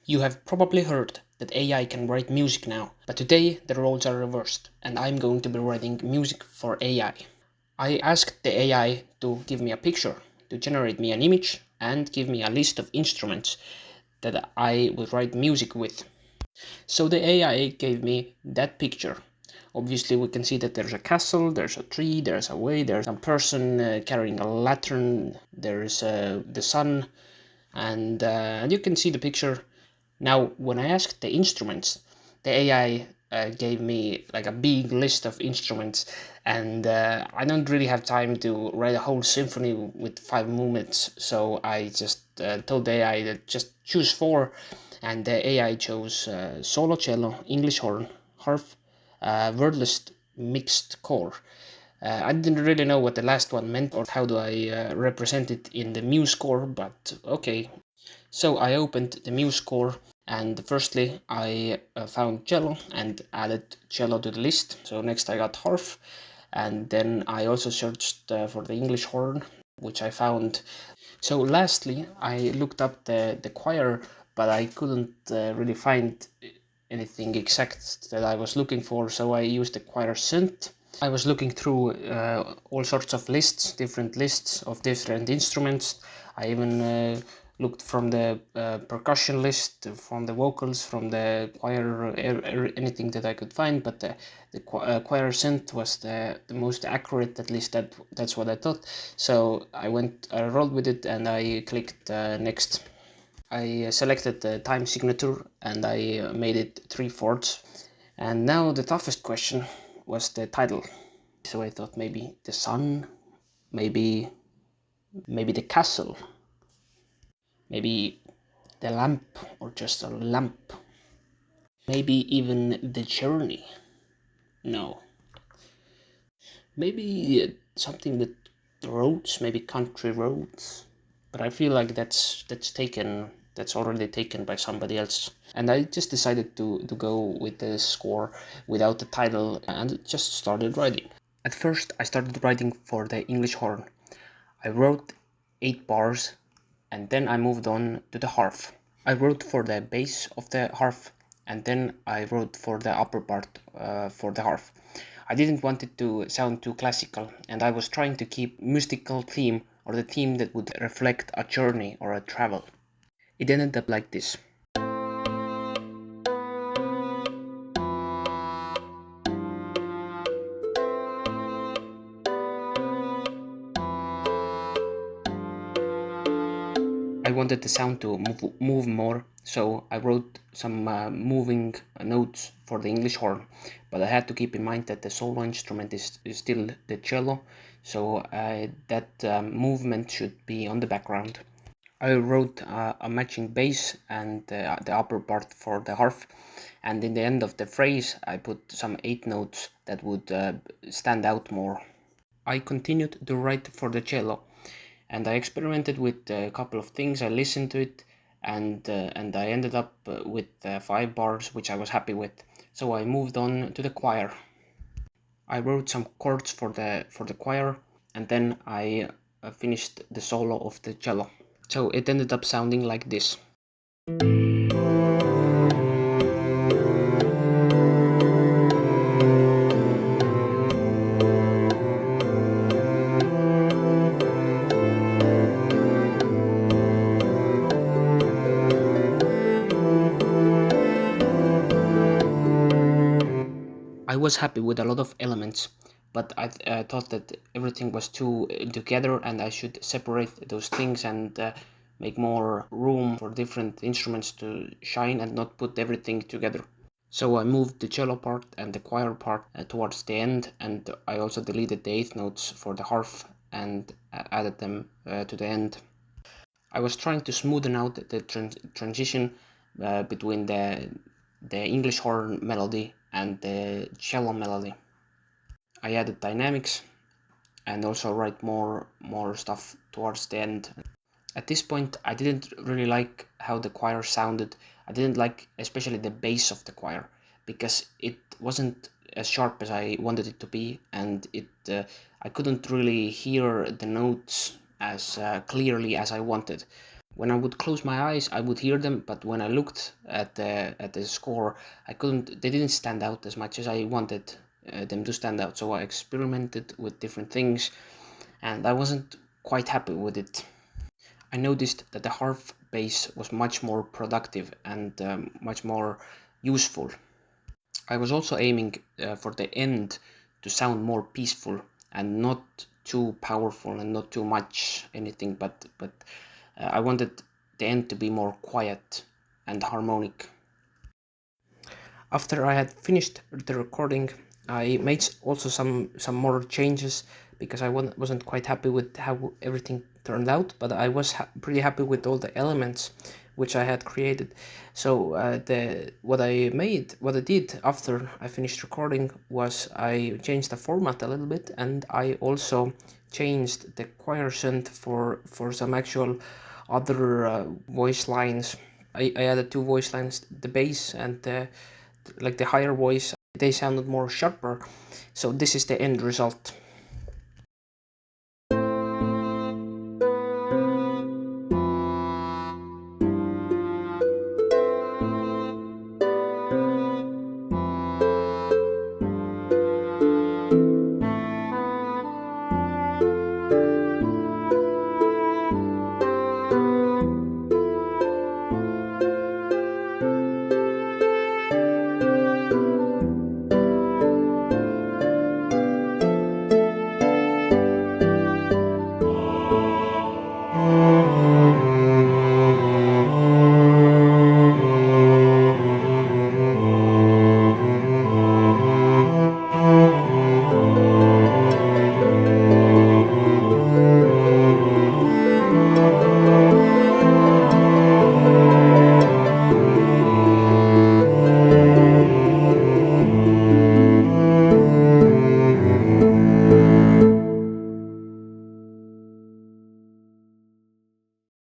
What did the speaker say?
You have probably heard that AI can write music now, but today the roles are reversed, and I'm going to be writing music for AI. I asked the AI to give me a picture, to generate me an image, and give me a list of instruments that I would write music with. So the AI gave me that picture. Obviously we can see that there's a castle, there's a tree, there's a way, there's a person carrying a lantern, there's the sun, and you can see the picture. Now, when I asked the instruments, the AI gave me like a big list of instruments, and I don't really have time to write a whole symphony with 5 movements, so I just told the AI that just choose four, and the AI chose solo cello, English horn, harp, wordless mixed core. I didn't really know what the last one meant or how do I represent it in the MuseScore, but okay. So I opened the MuseScore, and firstly I found cello and added cello to the list. So next I got harp, and then I also searched for the English horn, which I found. So lastly I looked up the choir, but I couldn't really find anything exact that I was looking for, so I used the choir synth. I was looking through all sorts of lists, different lists of different instruments. I even looked from the percussion list, from the vocals, from the choir, anything that I could find, but the choir synth was the most accurate, at least that's what I thought. So I rolled with it, and I clicked next. I selected the time signature, and I made it 3/4. And now the toughest question was the title. So I thought maybe the sun, maybe the castle, maybe the lamp, or just a lamp, maybe even the journey. No, maybe something with roads, maybe country roads. But I feel like that's already taken by somebody else. And I just decided to go with the score without the title and just started writing. At first I started writing for the English horn. I wrote 8 bars, and then I moved on to the harp. I wrote for the bass of the harp, and then I wrote for the upper part for the harp. I didn't want it to sound too classical, and I was trying to keep mystical theme, or the theme that would reflect a journey or a travel. It ended up like this. I wanted the sound to move more, so I wrote some moving notes for the English horn, but I had to keep in mind that the solo instrument is still the cello, so that movement should be on the background. I wrote a matching bass and the upper part for the harp, and in the end of the phrase I put some 8 notes that would stand out more. I continued to write for the cello, and I experimented with a couple of things. I listened to it, and I ended up with 5 bars, which I was happy with. So I moved on to the choir. I wrote some chords for the choir, and then I finished the solo of the cello. So it ended up sounding like this. I was happy with a lot of elements, but I thought that everything was too together, and I should separate those things and make more room for different instruments to shine and not put everything together. So I moved the cello part and the choir part towards the end, and I also deleted the 8 notes for the harp and added them to the end. I was trying to smoothen out the transition between the English horn melody and the cello melody. I added dynamics and also write more stuff towards the end. At this point I didn't really like how the choir sounded. I didn't like especially the bass of the choir, because it wasn't as sharp as I wanted it to be, and I couldn't really hear the notes as clearly as I wanted. When I would close my eyes, I would hear them, but when I looked at the score, I couldn't. They didn't stand out as much as I wanted them to stand out. So I experimented with different things, and I wasn't quite happy with it. I noticed that the harp bass was much more productive and much more useful. I was also aiming for the end to sound more peaceful and not too powerful and not too much anything, but I wanted the end to be more quiet and harmonic. After I had finished the recording, I made also some more changes because I wasn't quite happy with how everything turned out, but I was pretty happy with all the elements which I had created. So what I did after I finished recording was I changed the format a little bit, and I also changed the choir synth for some actual other voice lines. I added two voice lines, the bass and the higher voice. They sounded more sharper. So this is the end result.